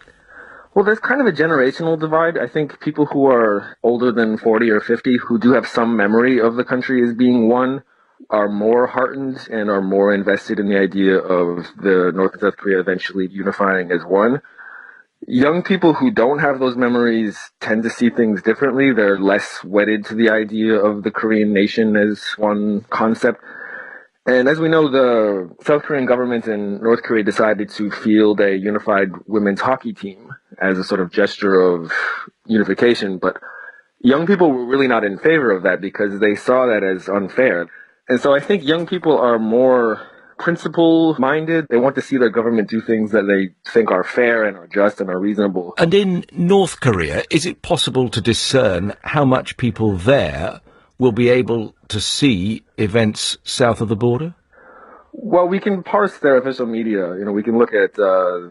Well, there's kind of a generational divide. I think people who are older than 40 or 50 who do have some memory of the country as being one are more heartened and are more invested in the idea of the North and South Korea eventually unifying as one. Young people who don't have those memories tend to see things differently. They're less wedded to the idea of the Korean nation as one concept. And as we know, the South Korean government and North Korea decided to field a unified women's hockey team as a sort of gesture of unification. But young people were really not in favor of that because they saw that as unfair. And so I think young people are more principle-minded. They want to see their government do things that they think are fair and are just and are reasonable. And in North Korea, is it possible to discern how much people there will be able to see events south of the border? Well, we can parse their official media. We can look at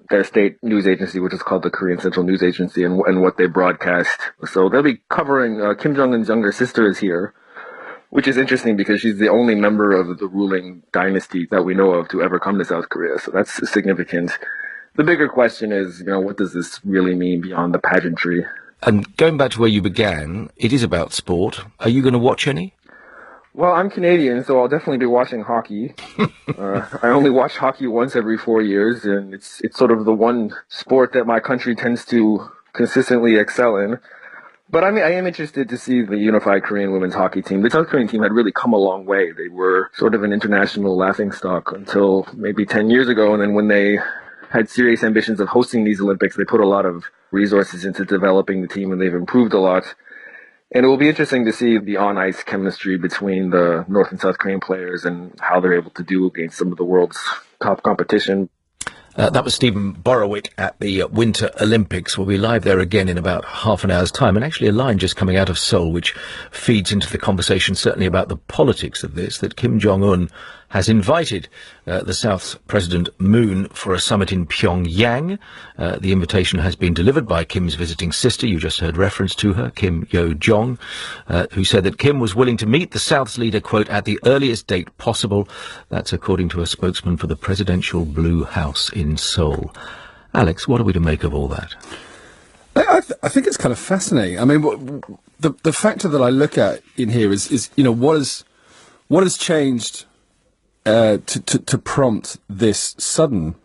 their state news agency, which is called the Korean Central News Agency, and what they broadcast. So they'll be covering Kim Jong-un's younger sister is here, which is interesting because she's the only member of the ruling dynasty that we know of to ever come to South Korea. So that's significant. The bigger question is, what does this really mean beyond the pageantry? And going back to where you began, it is about sport. Are you going to watch any? Well, I'm Canadian, so I'll definitely be watching hockey. I only watch hockey once every 4 years, and it's sort of the one sport that my country tends to consistently excel in. But I am interested to see the unified Korean women's hockey team. The South Korean team had really come a long way. They were sort of an international laughingstock until maybe 10 years ago, and then when they had serious ambitions of hosting these Olympics, they put a lot of resources into developing the team, and they've improved a lot. And it will be interesting to see the on-ice chemistry between the North and South Korean players and how they're able to do against some of the world's top competition. That was Stephen Borowick at the Winter Olympics. We'll be live there again in about half an hour's time. And actually a line just coming out of Seoul which feeds into the conversation certainly about the politics of this, that Kim Jong-un has invited the South's President Moon for a summit in Pyongyang. The invitation has been delivered by Kim's visiting sister. You just heard reference to her, Kim Yo-jong, who said that Kim was willing to meet the South's leader, quote, at the earliest date possible. That's according to a spokesman for the Presidential Blue House in Seoul. Alex, what are we to make of all that? I think it's kind of fascinating. I mean, the factor that I look at in here is what has changed to prompt this sudden,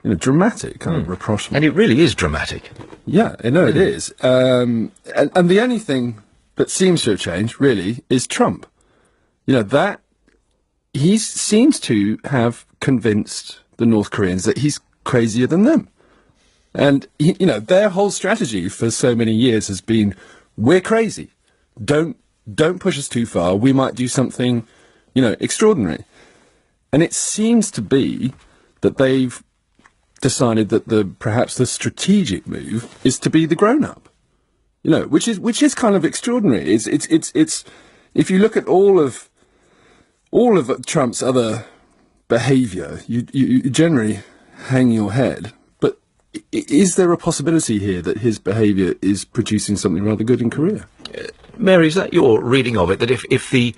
dramatic kind of rapprochement. And it really is dramatic. Yeah, no, it is. And the only thing that seems to have changed, really, is Trump. That he seems to have convinced the North Koreans that he's crazier than them. And, their whole strategy for so many years has been, we're crazy. Don't push us too far. We might do something, extraordinary. And it seems to be that they've decided that perhaps the strategic move is to be the grown-up, which is kind of extraordinary. It's if you look at all of Trump's other behaviour, you generally hang your head. But is there a possibility here that his behaviour is producing something rather good in Korea? Mary, is that your reading of it, that if the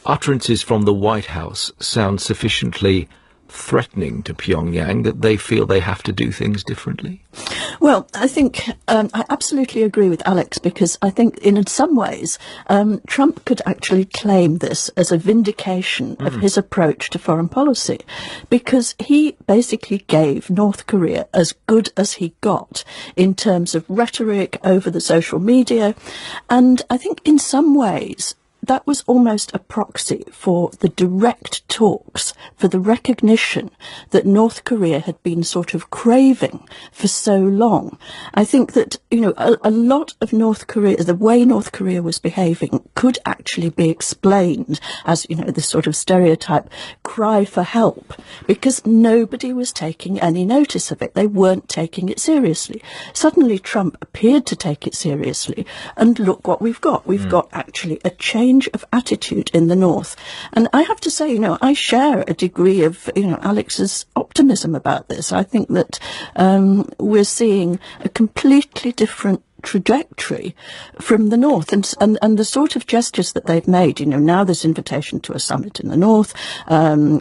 utterances from the White House sound sufficiently threatening to Pyongyang that they feel they have to do things differently? Well, I think I absolutely agree with Alex, because I think in some ways Trump could actually claim this as a vindication of his approach to foreign policy, because he basically gave North Korea as good as he got in terms of rhetoric over the social media, and I think in some ways that was almost a proxy for the direct talks, for the recognition that North Korea had been sort of craving for so long. I think that, a lot of North Korea, the way North Korea was behaving could actually be explained as, this sort of stereotype cry for help, because nobody was taking any notice of it. They weren't taking it seriously. Suddenly Trump appeared to take it seriously, and look what we've got. We've got actually a change of attitude in the North. And I have to say, I share a degree of, Alex's optimism about this. I think that we're seeing a completely different trajectory from the north, and the sort of gestures that they've made, you know, now this invitation to a summit in the north,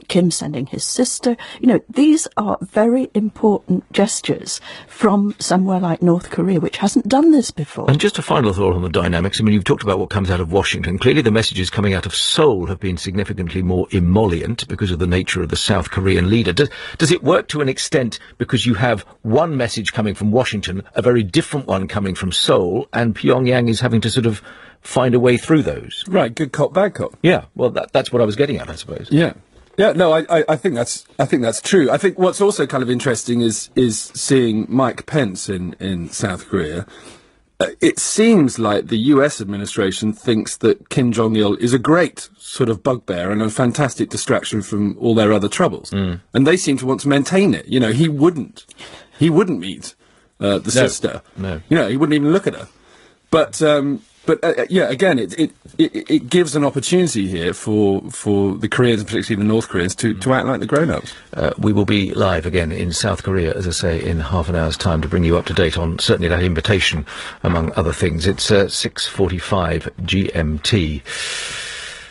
Kim sending his sister, you know, these are very important gestures from somewhere like North Korea, which hasn't done this before. And just a final thought on the dynamics. I mean, you've talked about what comes out of Washington. Clearly the messages coming out of Seoul have been significantly more emollient because of the nature of the South Korean leader. Does it work to an extent because you have one message coming from Washington, a very different one coming from Seoul, and Pyongyang is having to sort of find a way through those? Right, good cop, bad cop. Yeah, well, that's what I was getting at, I suppose. Yeah. Yeah, no, I think that's true. I think what's also kind of interesting is seeing Mike Pence in South Korea. It seems like the US administration thinks that Kim Jong-il is a great sort of bugbear and a fantastic distraction from all their other troubles. And they seem to want to maintain it. You know, he wouldn't meet the sister. No. You know, he wouldn't even look at her. But yeah, again, it gives an opportunity here for the Koreans, and particularly the North Koreans, to act like the grown-ups. We will be live again in South Korea, as I say, in half an hour's time to bring you up to date on certainly that invitation, among other things. It's 6:45 GMT.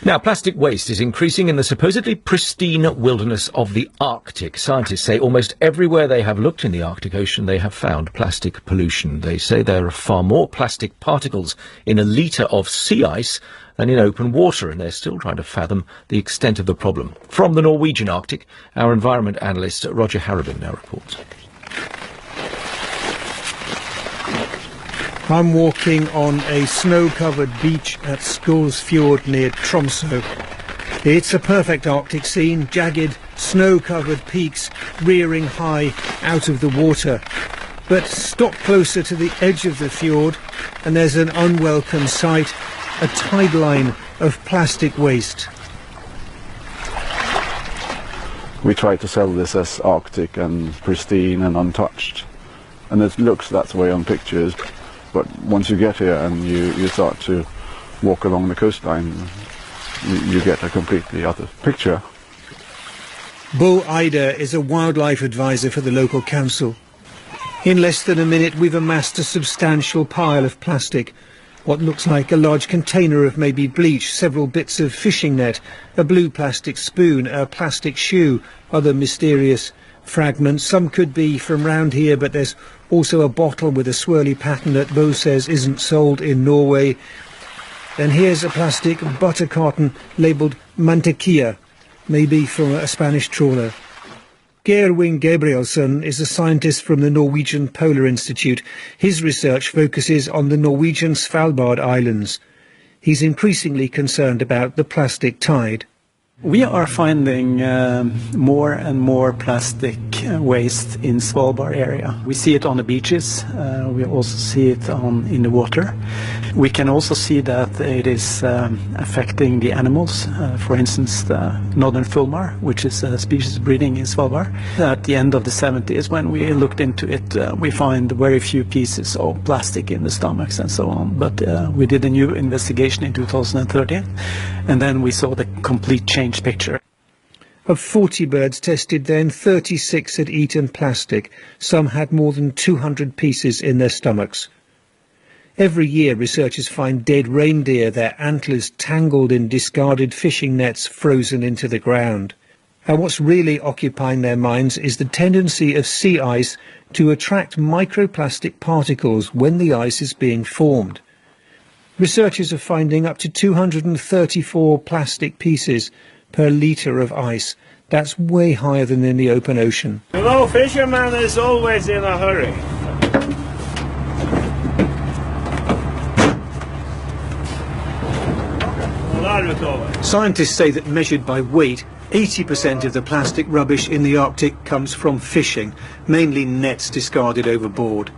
Now, plastic waste is increasing in the supposedly pristine wilderness of the Arctic. Scientists say almost everywhere they have looked in the Arctic Ocean, they have found plastic pollution. They say there are far more plastic particles in a litre of sea ice than in open water, and they're still trying to fathom the extent of the problem. From the Norwegian Arctic, our environment analyst Roger Harrobin now reports. I'm walking on a snow-covered beach at Fjord near Tromsø. It's a perfect Arctic scene, jagged, snow-covered peaks rearing high out of the water. But stop closer to the edge of the fjord and there's an unwelcome sight, a tide line of plastic waste. We try to sell this as Arctic and pristine and untouched, and it looks that way on pictures. But once you get here and you start to walk along the coastline, you get a completely other picture. Bo Eider is a wildlife advisor for the local council. In less than a minute, we've amassed a substantial pile of plastic. What looks like a large container of maybe bleach, several bits of fishing net, a blue plastic spoon, a plastic shoe, other mysterious fragments. Some could be from round here, but there's also a bottle with a swirly pattern that Bo says isn't sold in Norway. Then here's a plastic butter carton labelled mantequilla, maybe from a Spanish trawler. Gerwin Gabrielsson is a scientist from the Norwegian Polar Institute. His research focuses on the Norwegian Svalbard Islands. He's increasingly concerned about the plastic tide. We are finding more and more plastic waste in Svalbard area. We see it on the beaches. We also see it in the water. We can also see that it is affecting the animals. For instance, the northern fulmar, which is a species breeding in Svalbard. At the end of the 70s, when we looked into it, we find very few pieces of plastic in the stomachs and so on. But we did a new investigation in 2013, and then we saw the complete change picture. Of 40 birds tested then, 36 had eaten plastic. Some had more than 200 pieces in their stomachs. Every year researchers find dead reindeer, their antlers tangled in discarded fishing nets frozen into the ground. And what's really occupying their minds is the tendency of sea ice to attract microplastic particles when the ice is being formed. Researchers are finding up to 234 plastic pieces per litre of ice. That's way higher than in the open ocean. No fisherman is always in a hurry. Scientists say that measured by weight, 80% of the plastic rubbish in the Arctic comes from fishing, mainly nets discarded overboard.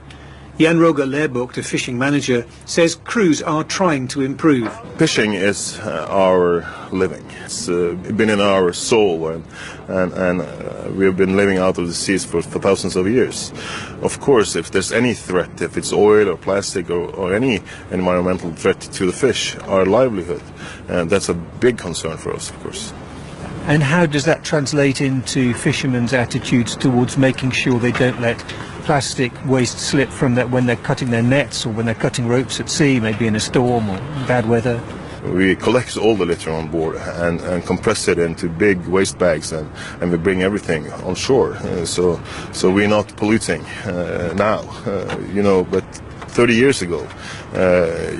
Jan Roger Lerbuk, the fishing manager, says crews are trying to improve. Fishing is our living. It's been in our soul, and we have been living out of the seas for thousands of years. Of course, if there's any threat, if it's oil or plastic or any environmental threat to the fish, our livelihood, and that's a big concern for us, of course. And how does that translate into fishermen's attitudes towards making sure they don't let plastic waste slip from that when they're cutting their nets or when they're cutting ropes at sea, maybe in a storm or bad weather? We collect all the litter on board and compress it into big waste bags, and we bring everything on shore. So we're not polluting now, but 30 years ago,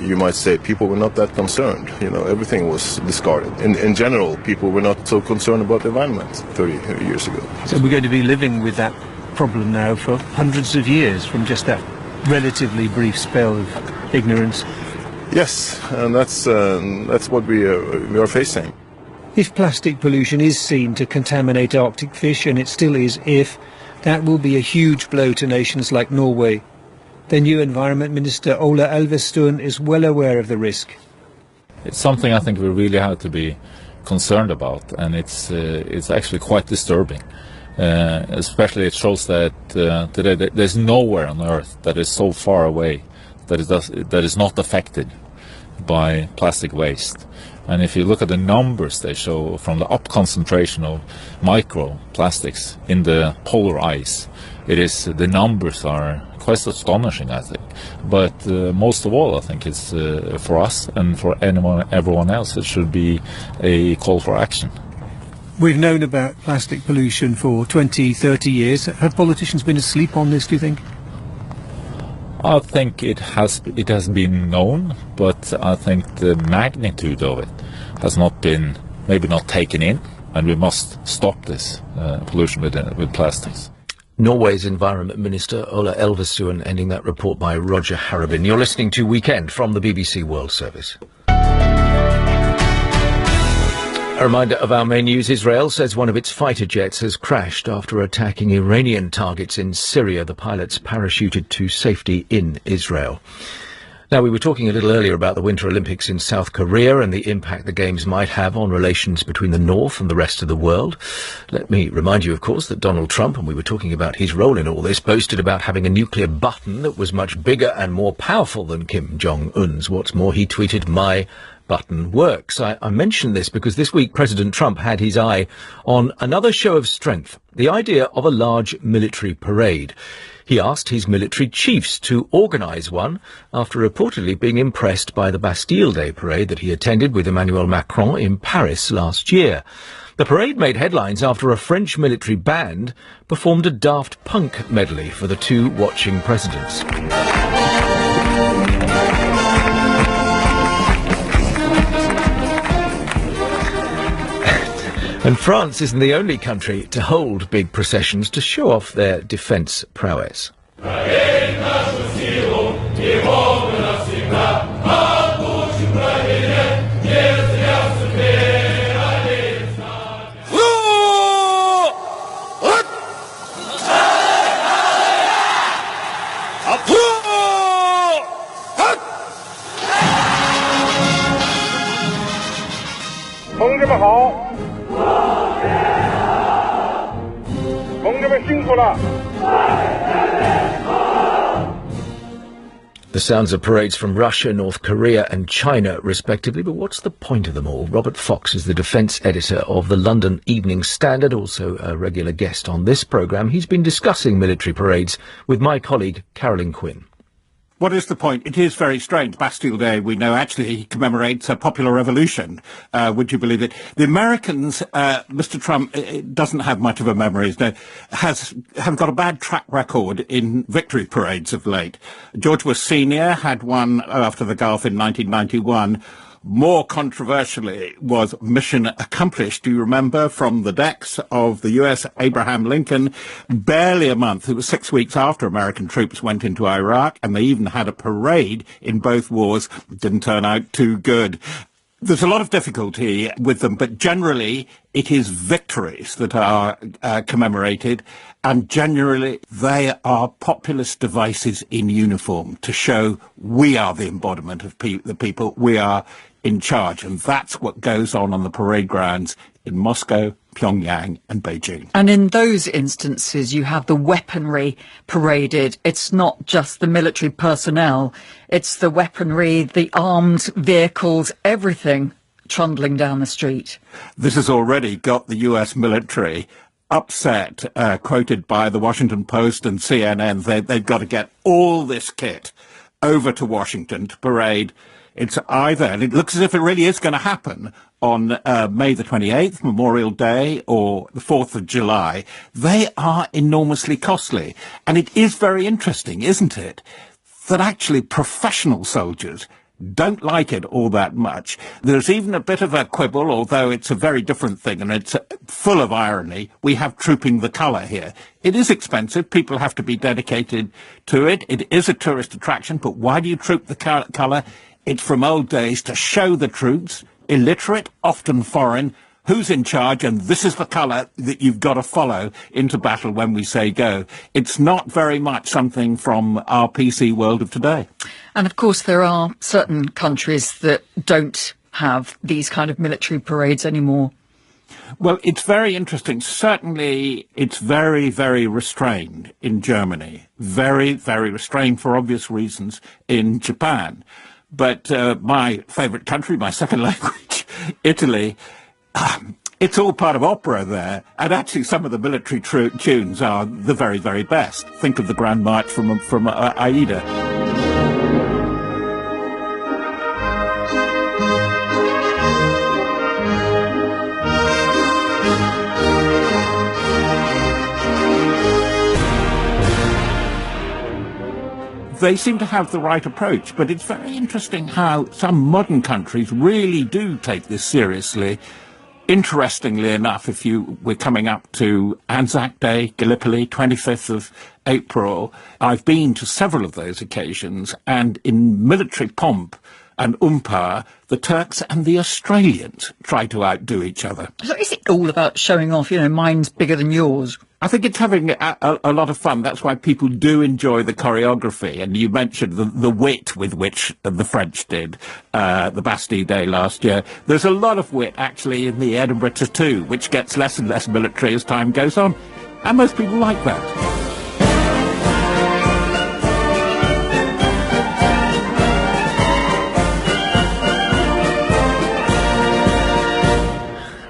you might say people were not that concerned. Everything was discarded. In general, people were not so concerned about the environment 30 years ago. So we're going to be living with that problem now for hundreds of years from just that relatively brief spell of ignorance. Yes, and that's what we are facing. If plastic pollution is seen to contaminate Arctic fish, and it still is that will be a huge blow to nations like Norway. The new Environment Minister Ola Elvestuen is well aware of the risk. It's something I think we really have to be concerned about, and it's actually quite disturbing. Especially it shows that today there's nowhere on Earth that is so far away that is not affected by plastic waste. And if you look at the numbers they show from the up concentration of microplastics in the polar ice, the numbers are quite astonishing, I think. But most of all, I think it's for us and for everyone else, it should be a call for action. We've known about plastic pollution for 20, 30 years. Have politicians been asleep on this, do you think? I think it has been known, but I think the magnitude of it has not been, maybe not taken in, and we must stop this pollution with plastics. Norway's Environment Minister Ola Elvestuen ending that report by Roger Harrabin. You're listening to Weekend from the BBC World Service. A reminder of our main news. Israel says one of its fighter jets has crashed after attacking Iranian targets in Syria. The pilots parachuted to safety in Israel. Now, we were talking a little earlier about the Winter Olympics in South Korea and the impact the Games might have on relations between the North and the rest of the world. Let me remind you, of course, that Donald Trump, and we were talking about his role in all this, boasted about having a nuclear button that was much bigger and more powerful than Kim Jong-un's. What's more, he tweeted, "My button works." I mention this because this week President Trump had his eye on another show of strength, the idea of a large military parade. He asked his military chiefs to organise one after reportedly being impressed by the Bastille Day parade that he attended with Emmanuel Macron in Paris last year. The parade made headlines after a French military band performed a Daft Punk medley for the two watching presidents. And France isn't the only country to hold big processions to show off their defence prowess. The sounds of parades from Russia, North Korea and China, respectively. But what's the point of them all? Robert Fox is the defence editor of the London Evening Standard, also a regular guest on this programme. He's been discussing military parades with my colleague Carolyn Quinn. What is the point? It is very strange. Bastille Day, we know, actually commemorates a popular revolution. Would you believe it? The Americans, Mr. Trump doesn't have much of a memory, have got a bad track record in victory parades of late. George Bush Sr. had one after the Gulf in 1991. More controversially was Mission Accomplished. Do you remember, from the decks of the US Abraham Lincoln, barely a month, it was 6 weeks after American troops went into Iraq, and they even had a parade in both wars. It didn't turn out too good. There's a lot of difficulty with them, but generally it is victories that are commemorated, and generally they are populist devices in uniform to show we are the embodiment of the people, we are in charge, and that's what goes on the parade grounds in Moscow, Pyongyang and Beijing. And in those instances you have the weaponry paraded. It's not just the military personnel, it's the weaponry, the armed vehicles, everything trundling down the street. This has already got the US military upset, quoted by the Washington Post and CNN. They've got to get all this kit over to Washington to parade. It's either, and it looks as if it really is going to happen, on May the 28th, Memorial Day, or the 4th of July. They are enormously costly. And it is very interesting, isn't it, that actually professional soldiers don't like it all that much. There's even a bit of a quibble, although it's a very different thing, and it's full of irony. We have trooping the colour here. It is expensive. People have to be dedicated to it. It is a tourist attraction, but why do you troop the colour? It's from old days to show the troops, illiterate, often foreign, who's in charge, and this is the colour that you've got to follow into battle when we say go. It's not very much something from our PC world of today. And of course there are certain countries that don't have these kind of military parades anymore. Well, it's very interesting. Certainly it's very, very restrained in Germany. Very, very restrained for obvious reasons in Japan. But my favourite country, my second language, Italy, it's all part of opera there, and actually some of the military tunes are the very, very best. Think of the Grand March from Aida. They seem to have the right approach, but it's very interesting how some modern countries really do take this seriously. Interestingly enough, we're coming up to Anzac Day, Gallipoli, 25th of April. I've been to several of those occasions, and in military pomp and the Turks and the Australians try to outdo each other. So is it all about showing off, mine's bigger than yours? I think it's having a lot of fun. That's why people do enjoy the choreography. And you mentioned the wit with which the French did the Bastille Day last year. There's a lot of wit, actually, in the Edinburgh Tattoo, which gets less and less military as time goes on. And most people like that.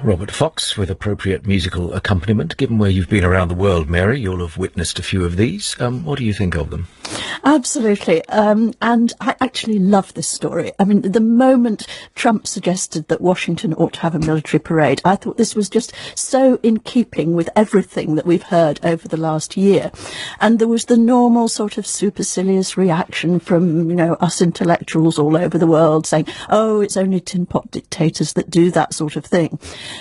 Robert Fox with appropriate musical accompaniment. Given where you've been around the world, Mary, you'll have witnessed a few of these. What do you think of them? Absolutely. And I actually love this story. I mean, the moment Trump suggested that Washington ought to have a military parade, I thought this was just so in keeping with everything that we've heard over the last year. And there was the normal sort of supercilious reaction from, us intellectuals all over the world saying, oh, it's only tin pot dictators that do that sort of thing.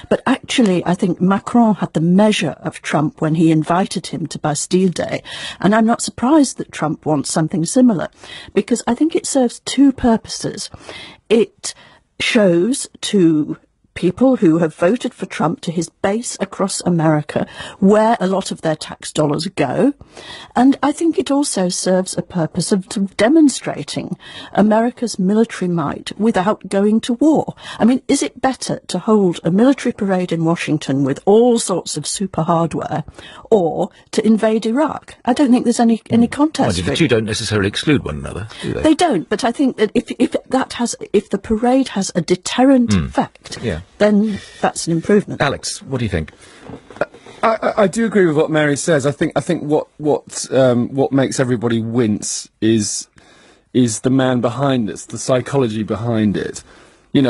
But actually, I think Macron had the measure of Trump when he invited him to Bastille Day. And I'm not surprised that Trump wants something similar, because I think it serves two purposes. It shows to people who have voted for Trump, to his base across America, where a lot of their tax dollars go. And I think it also serves a purpose of demonstrating America's military might without going to war. I mean, is it better to hold a military parade in Washington with all sorts of super hardware, or to invade Iraq? I don't think there's any contest. The two don't necessarily exclude one another, do they? They don't, but I think that if the parade has a deterrent effect, then that's an improvement. Alex, what do you think? I do agree with what Mary says. I think what makes everybody wince is the man behind it, the psychology behind it. He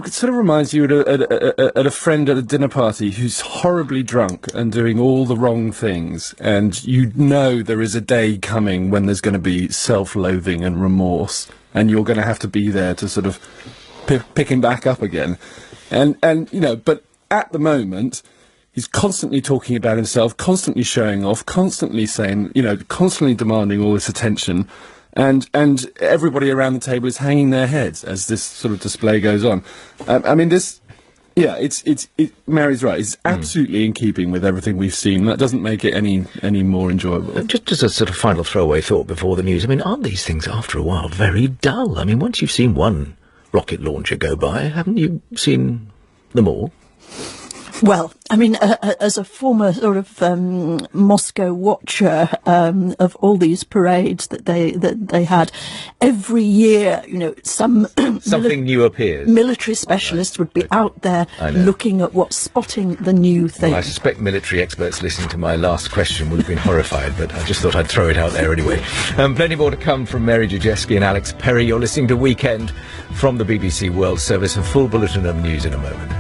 sort of reminds you at a friend at a dinner party who's horribly drunk and doing all the wrong things, and there is a day coming when there's going to be self-loathing and remorse, and you're going to have to be there to sort of pick him back up again. But at the moment, he's constantly talking about himself, constantly showing off, constantly saying, constantly demanding all this attention. And everybody around the table is hanging their heads as this sort of display goes on. Mary's right. It's absolutely in keeping with everything we've seen. That doesn't make it any more enjoyable. Just as a sort of final throwaway thought before the news, I mean, aren't these things, after a while, very dull? I mean, once you've seen one rocket launcher go by, haven't you seen them all? Well, I mean, as a former sort of Moscow watcher of all these parades that they had, every year, you know, something new appears. Military specialists would be out there looking at spotting the new thing. Well, I suspect military experts listening to my last question would have been horrified, but I just thought I'd throw it out there anyway. Plenty more to come from Mary Jajeski and Alex Perry. You're listening to Weekend from the BBC World Service. A full bulletin of news in a moment.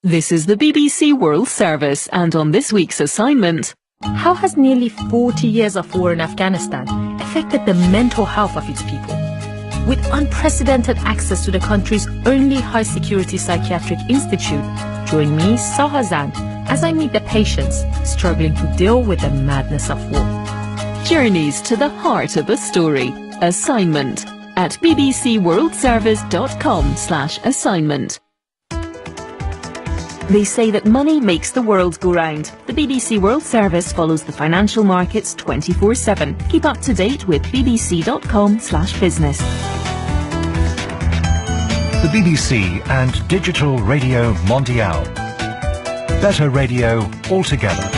This is the BBC World Service, and on this week's assignment... How has nearly 40 years of war in Afghanistan affected the mental health of its people? With unprecedented access to the country's only high-security psychiatric institute, join me, Sahazan, as I meet the patients struggling to deal with the madness of war. Journeys to the heart of a story. Assignment at bbcworldservice.com/assignment. They say that money makes the world go round. The BBC World Service follows the financial markets 24/7. Keep up to date with bbc.com/business. The BBC and Digital Radio Mondiale. Better radio altogether.